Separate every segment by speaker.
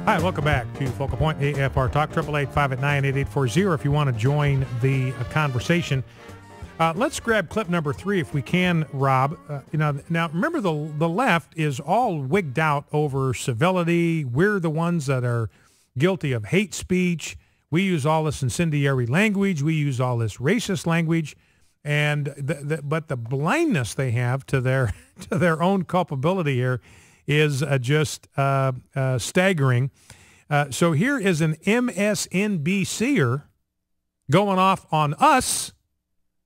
Speaker 1: Hi, welcome back to Focal Point AFR Talk, 888-589-8840 if you want to join the conversation. Let's grab clip number 3 if we can, Rob. Now remember the left is all wigged out over civility. We're the ones that are guilty of hate speech. We use all this incendiary language. We use all this racist language. And but the blindness they have to their own culpability here is just staggering. So here is an MSNBCer going off on us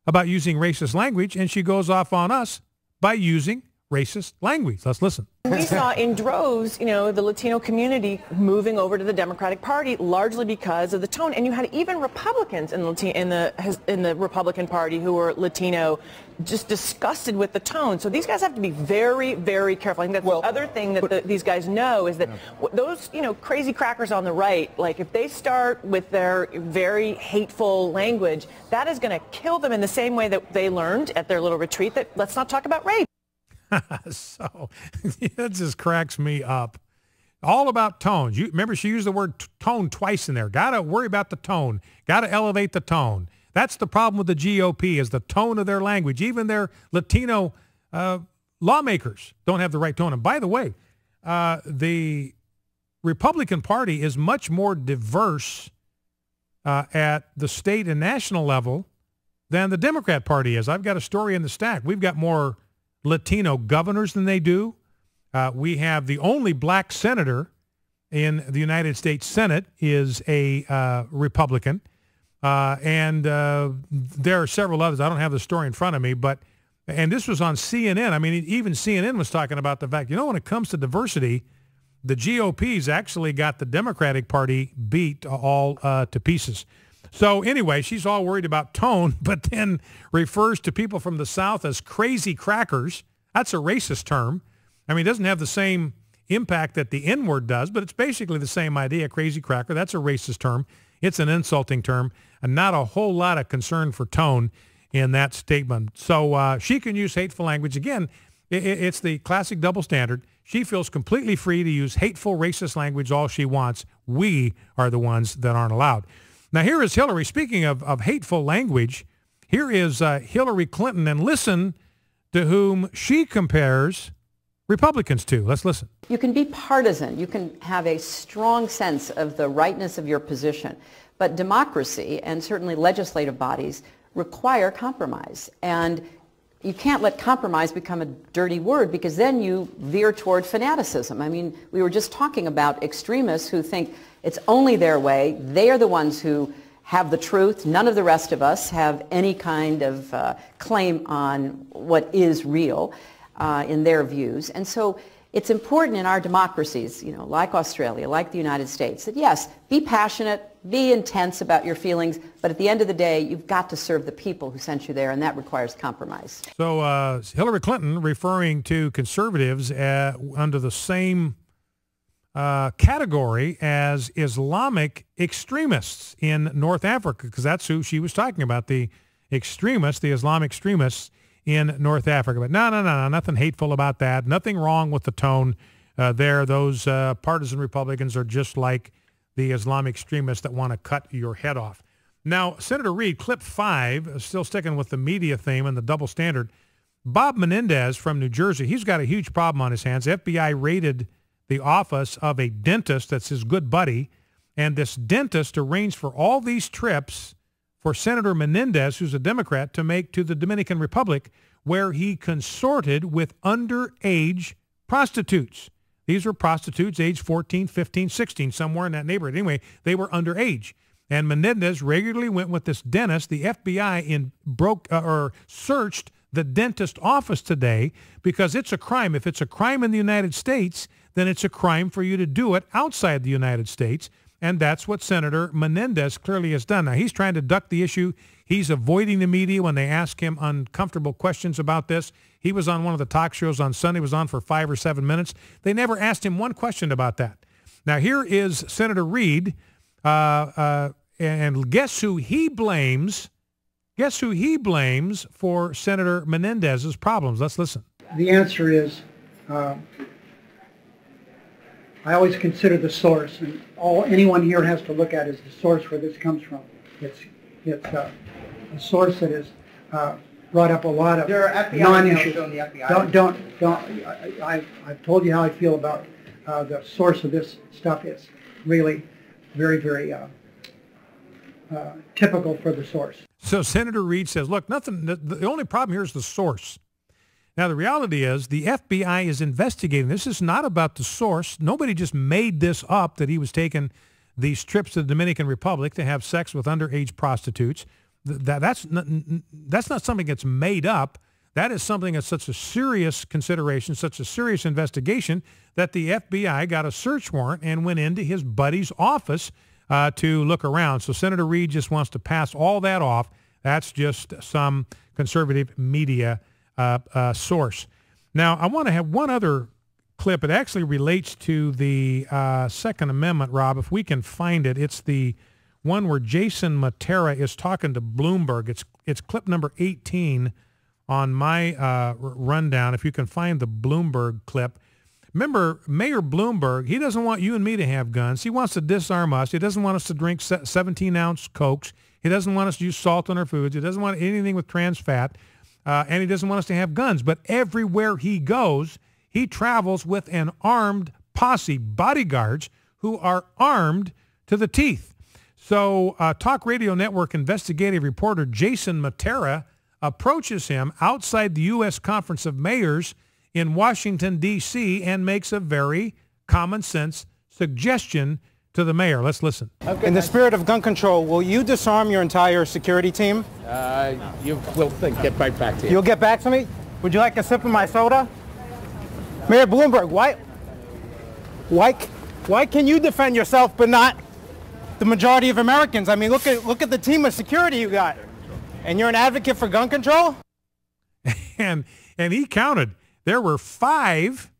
Speaker 1: about using racist language, and she goes off on us by using racist language. Let's listen.
Speaker 2: We saw in droves, the Latino community moving over to the Democratic Party largely because of the tone. And you had even Republicans in the Republican Party who were Latino just disgusted with the tone. So these guys have to be very, very careful. I think that's the other thing that these guys know is that those, crazy crackers on the right, like if they start with their very hateful language, that is going to kill them in the same way that they learned at their little retreat that let's not talk about rape.
Speaker 1: So that just cracks me up. All about tones. Remember, she used the word tone twice in there. Got to worry about the tone. Got to elevate the tone. That's the problem with the GOP is the tone of their language. Even their Latino lawmakers don't have the right tone. And by the way, the Republican Party is much more diverse at the state and national level than the Democrat Party is. I've got a story in the stack. We've got more Latino governors than they do. We have the only black senator in the United States Senate is a Republican. And there are several others. I don't have the story in front of me, and this was on CNN. I mean, even CNN was talking about the fact, when it comes to diversity, the GOP's actually got the Democratic Party beat all to pieces. So anyway, she's all worried about tone, but then refers to people from the South as crazy crackers. That's a racist term. I mean, it doesn't have the same impact that the N-word does, but it's basically the same idea, crazy cracker. That's a racist term. It's an insulting term, and not a whole lot of concern for tone in that statement. So she can use hateful language. Again, it's the classic double standard. She feels completely free to use hateful, racist language all she wants. We are the ones that aren't allowed. Now, here is Hillary. Speaking of hateful language, here is Hillary Clinton, and listen to whom she compares Republicans to. Let's listen.
Speaker 3: You can be partisan. You can have a strong sense of the rightness of your position. But democracy, and certainly legislative bodies, require compromise. And you can't let compromise become a dirty word because then you veer toward fanaticism. I mean, we were just talking about extremists who think it's only their way. They are the ones who have the truth. None of the rest of us have any kind of claim on what is real in their views. And so it's important in our democracies, like Australia, like the United States, that yes, be passionate, be intense about your feelings, but at the end of the day, you've got to serve the people who sent you there, and that requires compromise.
Speaker 1: So Hillary Clinton referring to conservatives under the same category as Islamic extremists in North Africa, because that's who she was talking about, the extremists, the Islamic extremists in North Africa. But no, nothing hateful about that. Nothing wrong with the tone there. Those partisan Republicans are just like the Islamic extremists that want to cut your head off. Now, Senator Reid, clip 5, still sticking with the media theme and the double standard. Bob Menendez from New Jersey, he's got a huge problem on his hands. FBI raided the office of a dentist that's his good buddy, and this dentist arranged for all these trips for Senator Menendez, who's a Democrat, to make to the Dominican Republic, where he consorted with underage prostitutes. These were prostitutes aged 14, 15, 16, somewhere in that neighborhood. Anyway, they were underage. And Menendez regularly went with this dentist. The FBI searched the dentist office today because it's a crime. If it's a crime in the United States, then it's a crime for you to do it outside the United States. And that's what Senator Menendez clearly has done. Now, he's trying to duck the issue. He's avoiding the media when they ask him uncomfortable questions about this. He was on one of the talk shows on Sunday, was on for 5 or 7 minutes. They never asked him one question about that. Now, here is Senator Reid, and guess who he blames? Guess who he blames for Senator Menendez's problems? Let's listen.
Speaker 4: The answer is I always consider the source, and all anyone here has to look at is the source where this comes from. It's a source that has brought up a lot of non-issues. I've told you how I feel about the source of this stuff. It's really very, very typical for the source.
Speaker 1: So Senator Reid says, look, the only problem here is the source. Now, the reality is the FBI is investigating. This is not about the source. Nobody just made this up that he was taking these trips to the Dominican Republic to have sex with underage prostitutes. That's not something that's made up. That is something that's such a serious consideration, such a serious investigation, that the FBI got a search warrant and went into his buddy's office to look around. So Senator Reid just wants to pass all that off. That's just some conservative media source. Now, I want to have one other clip. It actually relates to the Second Amendment, Rob, if we can find it. It's the one where Jason Matera is talking to Bloomberg. It's clip number 18 on my rundown, if you can find the Bloomberg clip. Remember, Mayor Bloomberg, he doesn't want you and me to have guns. He wants to disarm us. He doesn't want us to drink 17-ounce Cokes. He doesn't want us to use salt on our foods. He doesn't want anything with trans fat. And he doesn't want us to have guns. But everywhere he goes, he travels with an armed posse, bodyguards, who are armed to the teeth. So Talk Radio Network investigative reporter Jason Matera approaches him outside the U.S. Conference of Mayors in Washington, D.C., and makes a very common sense suggestion to the mayor. Let's listen.
Speaker 5: In the spirit of gun control, will you disarm your entire security team?
Speaker 6: We'll get right back to you.
Speaker 5: You'll get back to me? Would you like a sip of my soda? Mayor Bloomberg, why can you defend yourself but not the majority of Americans? I mean, look at the team of security you got. And you're an advocate for gun control?
Speaker 1: And he counted. There were 5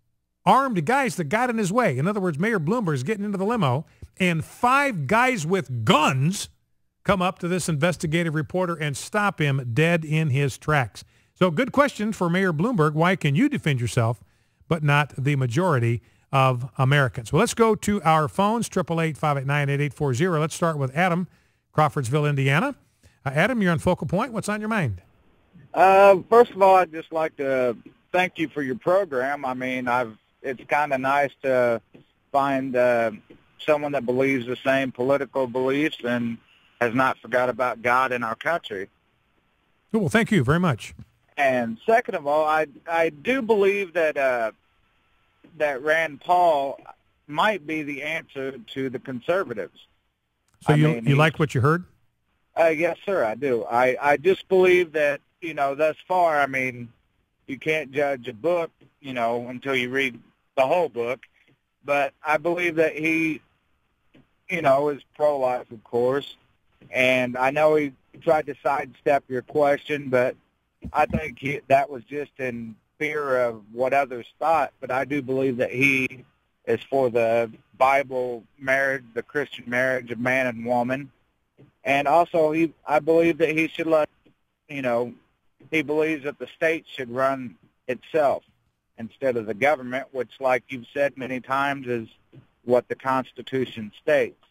Speaker 1: armed guys that got in his way. In other words, Mayor Bloomberg is getting into the limo, and 5 guys with guns come up to this investigative reporter and stop him dead in his tracks. So good question for Mayor Bloomberg. Why can you defend yourself, but not the majority of Americans? Well, let's go to our phones, 888-589-8840. Let's start with Adam, Crawfordsville, Indiana. Adam, you're on Focal Point. What's on your mind?
Speaker 7: First of all, I'd just like to thank you for your program. I mean, it's kind of nice to find someone that believes the same political beliefs and has not forgot about God in our country.
Speaker 1: Well, thank you very much.
Speaker 7: And second of all, I do believe that that Rand Paul might be the answer to the conservatives.
Speaker 1: So you like what you heard?
Speaker 7: Yes, sir, I do. I just believe that, thus far, I mean, you can't judge a book, until you read the whole book. But I believe that he, is pro-life, of course. And I know he tried to sidestep your question, but I think that was just in fear of what others thought. But I do believe that he is for the Bible marriage, the Christian marriage of man and woman. And also, I believe that he should he believes that the state should run itself instead of the government, which, like you've said many times, is what the Constitution states.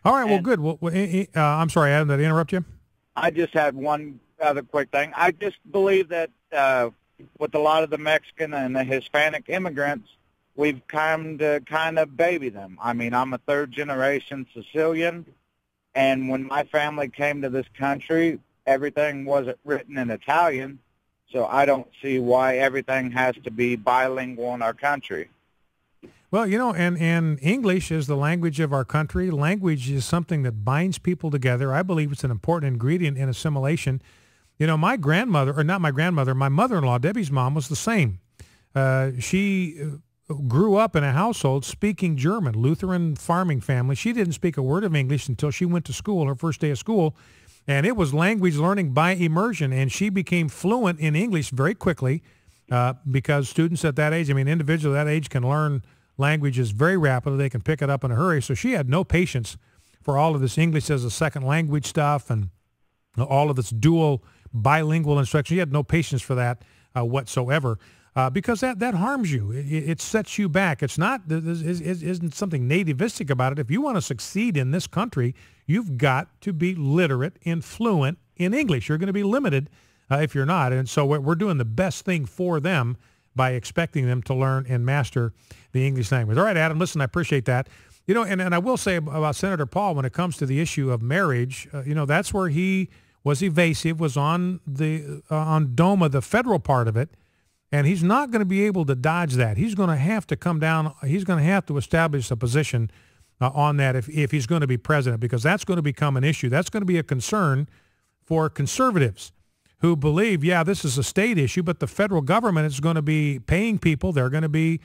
Speaker 1: All right, well, good. Well, I'm sorry, Adam, did I interrupt you?
Speaker 7: I just had one other quick thing. I just believe that with a lot of the Mexican and the Hispanic immigrants, we've come to kind of baby them. I mean, I'm a third-generation Sicilian, and when my family came to this country, everything wasn't written in Italian, so I don't see why everything has to be bilingual in our country.
Speaker 1: Well, and English is the language of our country. Language is something that binds people together. I believe it's an important ingredient in assimilation. My grandmother, or not my grandmother, my mother-in-law, Debbie's mom, was the same. She grew up in a household speaking German, Lutheran farming family. She didn't speak a word of English until she went to school, her first day of school. And it was language learning by immersion. And she became fluent in English very quickly because students at that age, individuals at that age can learn languages very rapidly. They can pick it up in a hurry. So she had no patience for all of this English as a second language stuff and all of this dual bilingual instruction. She had no patience for that whatsoever. because that harms you. It sets you back. It's not, isn't something nativistic about it. If you want to succeed in this country, you've got to be literate and fluent in English. You're going to be limited if you're not. And so we're doing the best thing for them by expecting them to learn and master the English language. All right, Adam, listen, I appreciate that. You know, and I will say about Senator Paul, when it comes to the issue of marriage, you know, that's where he was evasive, was on DOMA, the federal part of it. And he's not going to be able to dodge that. He's going to have to come down. He's going to have to establish a position on that if he's going to be president, because that's going to become an issue. That's going to be a concern for conservatives who believe, yeah, this is a state issue, but the federal government is going to be paying people. They're going to be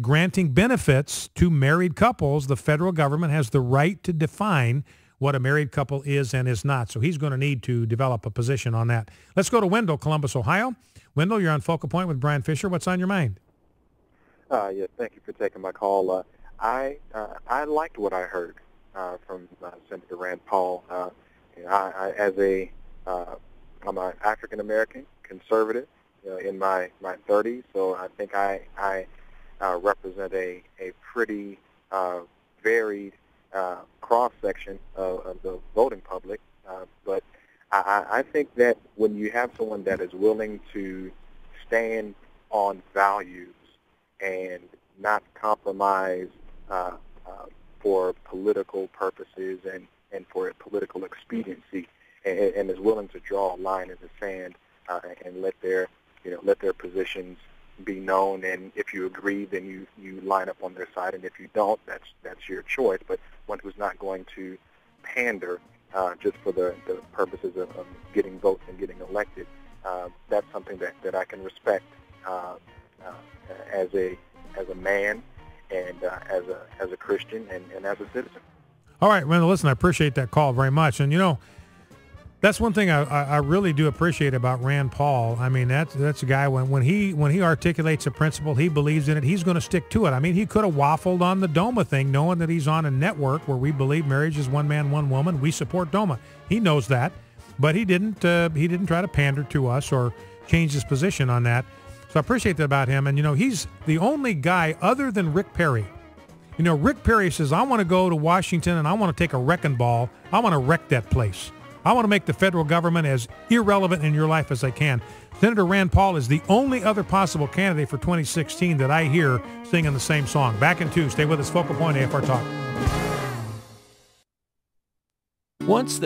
Speaker 1: granting benefits to married couples. The federal government has the right to define what a married couple is and is not. So he's going to need to develop a position on that. Let's go to Wendell, Columbus, Ohio. Wendell, you're on Focal Point with Brian Fisher. What's on your mind?
Speaker 8: Yes, thank you for taking my call. I liked what I heard from Senator Rand Paul. I'm an African American conservative in my 30s, so I think I represent a pretty varied cross section of the voting public, but I think that when you have someone that is willing to stand on values and not compromise for political purposes and for political expediency, and is willing to draw a line in the sand and let their positions be known, and if you agree, then you line up on their side, and if you don't, that's your choice. But one who's not going to pander just for the purposes of getting votes and getting elected, that's something that I can respect as a man and as a Christian and as a citizen.
Speaker 1: All right, Wendell, listen, I appreciate that call very much. And, you know, that's one thing I really do appreciate about Rand Paul. I mean, that's a guy, when he articulates a principle, he believes in it, he's going to stick to it. I mean, he could have waffled on the DOMA thing, knowing that he's on a network where we believe marriage is one man, one woman. We support DOMA. He knows that, but he didn't try to pander to us or change his position on that. So I appreciate that about him. And, you know, he's the only guy other than Rick Perry. You know, Rick Perry says, I want to go to Washington and I want to take a wrecking ball. I want to wreck that place. I want to make the federal government as irrelevant in your life as I can. Senator Rand Paul is the only other possible candidate for 2016 that I hear singing the same song. Back in 2. Stay with us. Focal Point AFR Talk.
Speaker 9: Once there